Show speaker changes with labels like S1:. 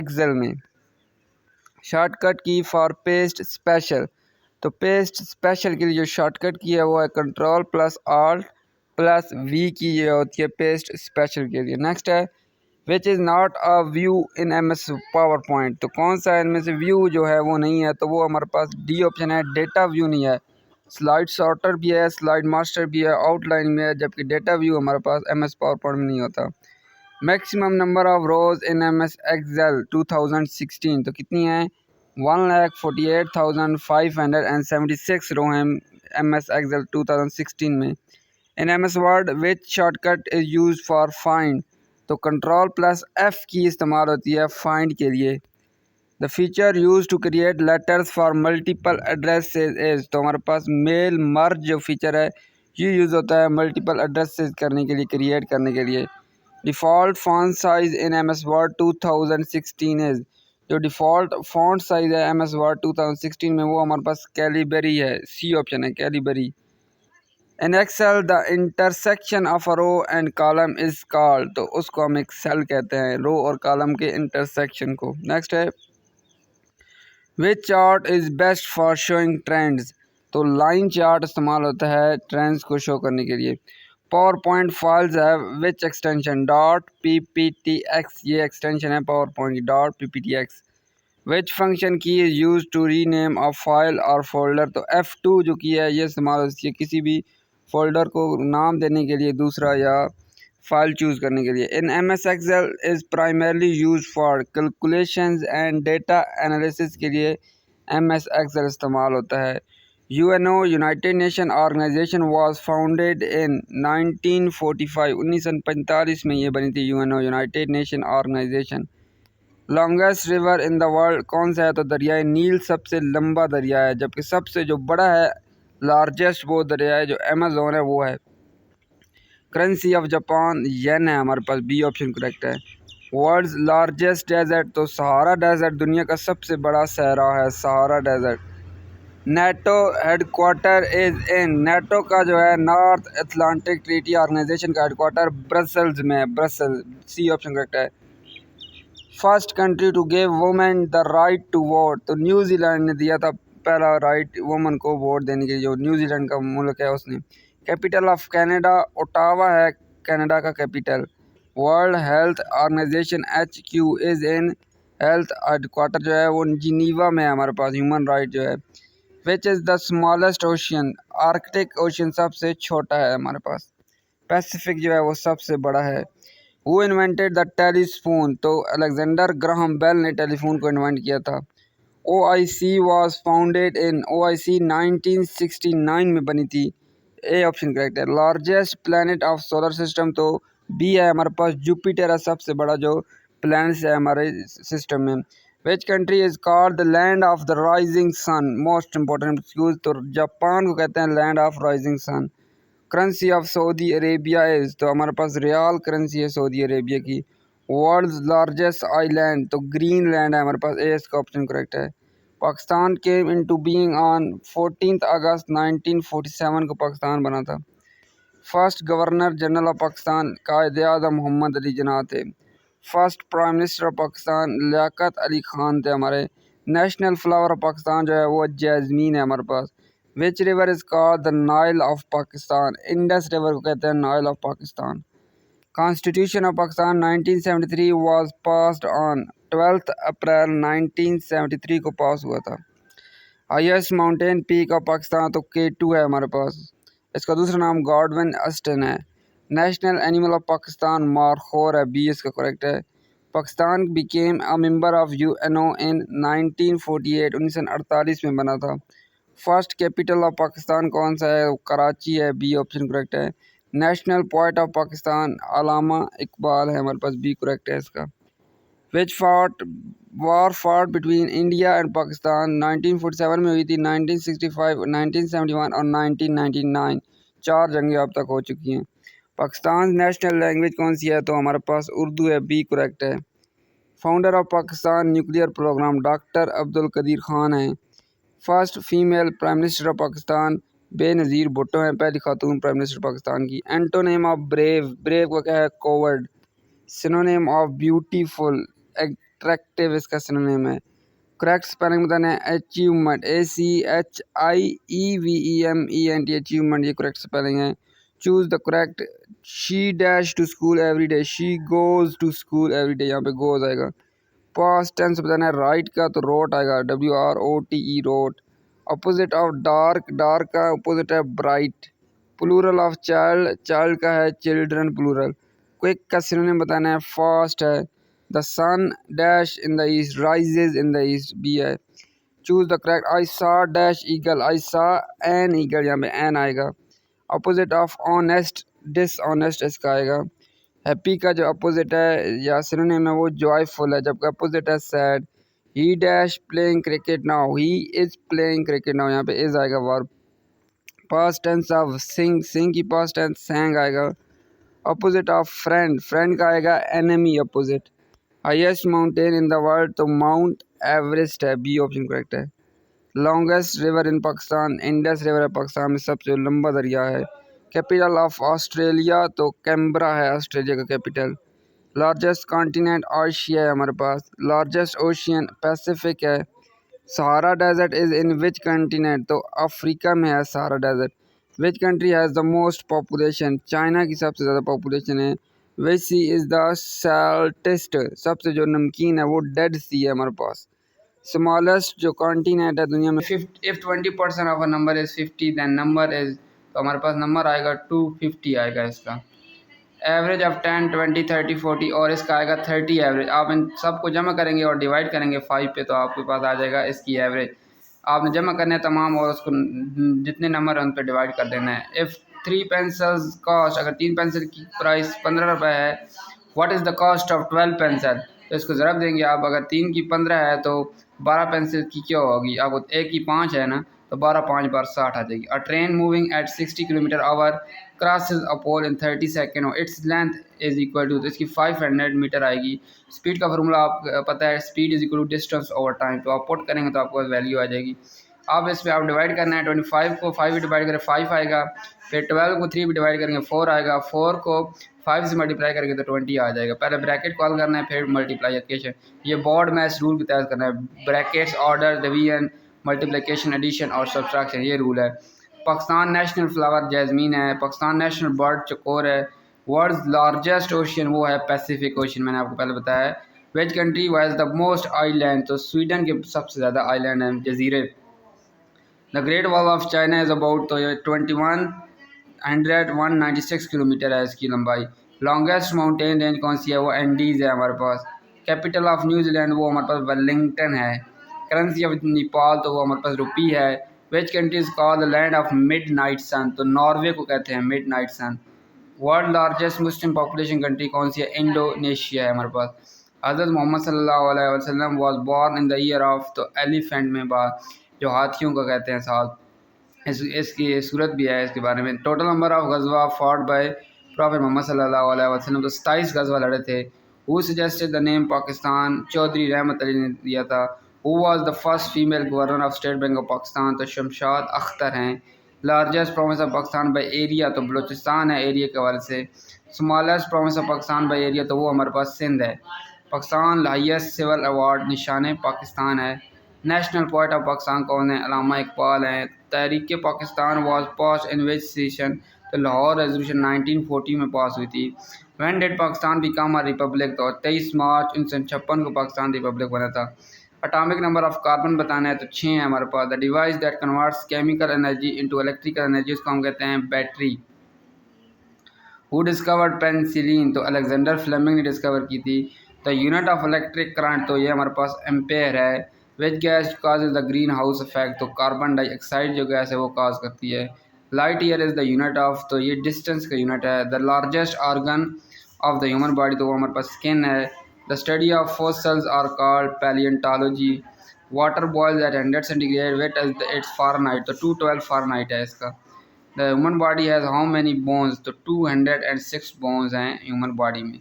S1: Excel में। Shortcut key for paste special, तो paste special के लिए जो शॉर्टकट की है वो है control plus alt plus V key, ये होती है पेस्ट स्पेशल के लिए। नेक्स्ट है which is not a view in M S PowerPoint, तो कौन सा इनमें से व्यू जो है वो नहीं है, तो वो हमारे पास डी ऑप्शन है, डेटा व्यू नहीं है। स्लाइड सॉर्टर भी है, स्लाइड मास्टर भी है, आउटलाइन में है, जबकि डेटा व्यू हमारे पास एम एस पावर पॉइंट में नहीं होता। Maximum number of rows in M S Excel 2016, तो कितनी है 1,48,576 रो हैं एम एस एक्सेल 2016 में। In M S Word which shortcut is use for find, तो कंट्रोल प्लस एफ की इस्तेमाल होती है फाइंड के लिए। The feature use to create letters for multiple addresses is, तो हमारे पास मेल मर्ज जो फीचर है ये यूज़ होता है मल्टीपल एड्रेसेस करने के लिए, क्रिएट करने के लिए। Default font size in M S Word 2016 is, जो डिफ़ॉल्ट फॉन्ट साइज़ है एम एस वर्ड 2016 में वो हमारे पास कैलिबरी है, सी ऑप्शन है Calibri. In Excel the intersection of a row and column is called, तो उसको हम एक सेल कहते हैं, रो और कॉलम के इंटरसेक्शन को। नेक्स्ट है which chart is best for showing trends, तो लाइन चार्ट इस्तेमाल होता है ट्रेंड्स को शो करने के लिए। पावर पॉइंट फाइल्स है विच एक्सटेंशन डॉट PPTX, ये एक्सटेंशन है पावर पॉइंट की dot PPTX। Which function key is use to rename a file और फोल्डर, तो F2 जो की है ये इस्तेमाल होती है किसी भी फोल्डर को नाम देने के लिए दूसरा या फाइल चूज़ करने के लिए। In M S Excel is primarily use for calculations and data analysis के लिए एम एस एक्सेल इस्तेमाल होता है। UNO United Nation Organisation was founded in 1945, 1945 में ये बनी थी UNO United Nation Organisation. Longest river in the world कौन सा है, तो दरियाए नील सबसे लंबा दरिया है, जबकि सबसे जो बड़ा है लार्जेस्ट वो दरिया है जो अमेज़न है वो है। करेंसी ऑफ जापान येन है, हमारे पास बी ऑप्शन करेक्ट है। वर्ल्ड्स लार्जेस्ट डेजर्ट, तो सहारा डेजर्ट दुनिया का सबसे बड़ा सहरा है, Sahara desert. NATO headquarter is in, NATO का जो है नॉर्थ अटलांटिक ट्रीटी ऑर्गेनाइजेशन का हेडक्वार्टर ब्रसल्स में है, ब्रसल्स, सी ऑप्शन करेक्ट है। First country to give women the right to vote, तो न्यूजीलैंड ने दिया था पहला राइट वुमन को वोट देने के लिए, जो न्यूजीलैंड का मुल्क है उसने। कैपिटल ऑफ कनाडा ओटावा है, कनाडा का capital. World Health Organisation HQ is in, health headquarter जो है वो जिनीवा में है हमारे पास, ह्यूमन राइट जो है। Which is the smallest ocean, Arctic ocean सबसे छोटा है हमारे पास, पैसिफिक जो है वो सबसे बड़ा है। हु इन्वेंटेड द टेलीस्पून, तो अलेक्जेंडर ग्राहम बेल ने टेलीफोन को इन्वेंट किया था। OIC was founded in, OIC 1969 में बनी थी, ए ऑप्शन करेक्ट है। Largest planet of solar system, तो बी है हमारे पास, जुपिटर है सबसे बड़ा जो प्लैनेट्स है हमारे सिस्टम में। Which country is called the land of the rising sun, most important excuse, तो जापान को कहते हैं land of rising sun. Currency of Saudi Arabia is, तो हमारे पास रियाल करेंसी है सऊदी अरेबिया की। वर्ल्ड्स लार्जेस्ट आइलैंड, तो ग्रीन लैंड है हमारे पास, ए इसका ऑप्शन करेक्ट है। Pakistan came into being on 14 August 1947 को पाकिस्तान बना था। First governor general of Pakistan Quaid e Azam Mohammad Ali Jinnah थे। First prime minister of Pakistan Liaquat Ali Khan थे हमारे। नेशनल फ्लावर ऑफ पाकिस्तान जो है वो जैस्मीन है हमारे पास। Which river is called the Nile of Pakistan, Indus river को कहते हैं Nile of Pakistan. Constitution of Pakistan 1973 was passed on 12 April 1973 को पास हुआ था। Highest mountain peak of Pakistan, तो K2 है हमारे पास, इसका दूसरा नाम गॉडविन अस्टन है। नेशनल एनिमल ऑफ पाकिस्तान मारखोर है, बी इसका करेक्ट है। Pakistan became a member of UNO in 1948, 1948 में बना था। फर्स्ट कैपिटल ऑफ पाकिस्तान कौन सा है, कराची है, बी ऑप्शन करेक्ट है। National poet of Pakistan Allama Iqbal है हमारे पास, बी करेक्ट है इसका। Which war fought between India and Pakistan 1947 में हुई थी, 1965, 1971 और 1999, 4 जंगें अब तक हो चुकी हैं। पाकिस्तान नेशनल लैंग्वेज कौन सी है, तो हमारे पास उर्दू है, बी करेक्ट है। Founder of Pakistan nuclear program doctor Abdul Qadeer Khan हैं। First female prime minister of Pakistan Benazir Bhutto हैं, पहली खातून प्राइम मिनिस्टर पाकिस्तान की। एंटोनेम ऑफ ब्रेव, ब्रेव का क्या है, coward. Synonym of beautiful, attractive इसका सिनोनिम है। करेक्ट स्पेलिंग बताना है अचीवमेंट, ACHIEVEMENT, अचीवमेंट ये करेक्ट स्पेलिंग है। Choose the correct, she dash to school every day, she goes to school every day, यहाँ पे गोज आएगा। पास्ट टेंस बताना है राइट का तो रोट आएगा, WROTE wrote. Opposite of dark, dark का अपोजिट है bright. Plural of child, child का है चिल्ड्रन प्लूरल। क्विक का सिनोनिम बताना है फास्ट है। The sun dash in the east, rises in the east, B है। Choose the correct, I saw dash eagle, आई सा एन ईगल, यहाँ पे एन आएगा। अपोजिट ऑफ ऑनेस्ट, डिसऑनेस्ट इसका आएगा। हैप्पी का जो अपोजिट है या सिनोनिम है वो जॉयफुल है, जबकि अपोजिट है sad. He dash playing cricket now, he is playing cricket now, यहाँ पे इज आएगा वर्ब। पास्ट टेंस ऑफ सिंग, सिंग की पास्ट टेंस सैंग आएगा। अपोजिट ऑफ फ्रेंड, फ्रेंड का आएगा enemy opposite. Highest mountain in the world तो माउंट एवरेस्ट है, B option correct है। लॉन्गेस्ट रिवर इन पाकिस्तान, इंडस रिवर है पाकिस्तान में सबसे लंबा दरिया है। कैपिटल ऑफ ऑस्ट्रेलिया तो कैम्बरा है ऑस्ट्रेलिया का कैपिटल। लार्जेस्ट कॉन्टिनेंट एशिया है हमारे पास। लार्जेस्ट ओशियन पैसिफिक है। Sahara desert is in which continent तो अफ्रीका में है Sahara desert. Which country has the most population, China की सबसे ज़्यादा पॉपुलेशन है। विच सी इज़ द सैल्टेस्ट, सबसे जो नमकीन है वो डेड सी है हमारे पास। स्मॉलेस्ट जो कॉन्टिनेंट है दुनिया में, if 20% of a number is 50 than number is, तो हमारे पास नंबर आएगा 250 आएगा इसका। एवरेज ऑफ 10, 20, 30, 40 और इसका आएगा 30 एवरेज। आप इन सबको जमा करेंगे और डिवाइड करेंगे 5 पे तो आपके पास आ जाएगा इसकी एवरेज। आपने जमा करने हैं तमाम और उसको जितने नंबर हैं उन पर डिवाइड कर देना है। इफ़ 3 पेंसिल्स कॉस्ट, अगर 3 पेंसिल की प्राइस 15 रुपये है, what is the cost of 12 pencil, तो इसको ज़रब देंगे आप। अगर 3 की 15 है तो 12 पेंसिल की क्या होगी, आपको 1 की 5 है ना, तो 12 5 बार 60 आ जाएगी। A train moving at 60 kilometre hour crosses a pole in 30 second और its length is equal to, तो इसकी 500 मीटर आएगी। स्पीड का फार्मूला आप पता है, speed is equal to distance over time, तो आप पुट करेंगे तो आपको वैल्यू आ जाएगी। अब इस पर आप डिवाइड करना है। 25 को 5 भी डिवाइड करें 5 आएगा, फिर 12 को 3 भी डिवाइड करेंगे 4 आएगा, 4 को 5 से मल्टीप्लाई करेंगे तो 20 आ जाएगा। पहले ब्रैकेट कॉल करना है फिर मल्टीप्लाइकेशन, ये बोर्ड मैच रूल के तहत करना है। Brackets, order, division, multiplication, addition और सब्सट्रैक्शन, ये रूल है। पाकिस्तान नेशनल फ्लावर जैस्मीन है। पाकिस्तान नेशनल बर्ड चकोर है। वर्ल्ड्स लार्जेस्ट ओशियन वो है पैसिफिक ओशियन, मैंने आपको पहले बताया है। Which country has the most island, तो स्वीडन के सबसे ज़्यादा आइलैंड हैं, जजीरे। The great wall of China is about, तो ये 196 किलोमीटर है इसकी लंबाई। लॉन्गेस्ट माउंटेन रेंज कौन सी है, वो एंडीज़ है हमारे पास। कैपिटल ऑफ न्यूजीलैंड वो हमारे पास वेलिंगटन है। करेंसी ऑफ नेपाल तो वो हमारे पास रुपी है। Which country is called the land of midnight sun, तो नॉर्वे को कहते हैं midnight sun. World largest Muslim population country कौन सी है, इंडोनेशिया है हमारे पास। हज़रत मोहम्मद सल्लल्लाहु अलैहि वसल्लम was born in the year of, तो एलिफेंट में बात, जो हाथियों का कहते हैं साल। इसकी सूरत भी है इसके बारे में। टोटल नंबर ऑफ गज़वा फॉट बाय प्रॉफेट मोहम्मद सल्लल्लाहु अलैहि वसल्लम, तो 27 गज़वा लड़े थे। Who suggested the name Pakistan, Chaudhry Rahmat Ali ने दिया था। Who was the first female governor of State Bank of Pakistan, तो शमशाद अख्तर हैं। Largest province of Pakistan by area, तो बलूचिस्तान है एरिया के हवाले से। Smallest province of Pakistan by area, तो वो हमारे पास सिंध है। पाकिस्तान हाईएस्ट सिविल अवार्ड निशान पाकिस्तान है। नेशनल पोएट ऑफ पाकिस्तान कौन है, अल्लामा इकबाल हैं। तहरीक Pakistan was passed in which session, तो लाहौर रेजोल्यूशन 1940 में पास हुई थी। When did Pakistan become a republic, तो 23 मार्च 1956 को पाकिस्तान रिपब्लिक बना था। अटामिक नंबर ऑफ कार्बन बताना है तो 6 है हमारे पास। The device that converts chemical energy into electrical energy, उसको हम कहते हैं बैटरी। हु डिस्कवर्ड पेनिसिलिन, तो अलेक्जेंडर फ्लेमिंग ने डिस्कवर की थी। The unit of electric current, तो ये हमारे पास एम्पेयर है। Which gas causes the greenhouse effect, तो कार्बन डाइऑक्साइड जो गैस है वो काज करती है। Light year is the unit of, तो ये डिस्टेंस का यूनिट है। The largest organ of the human body, तो वो हमारे पास स्किन है। The study of fossils are called palaeontology. Water boils at 100 centigrade, what is its Fahrenheit, तो 212 फ़ारेनहाइट है इसका। The human body has how many bones, तो 206 bones हैं ह्यूमन बॉडी में।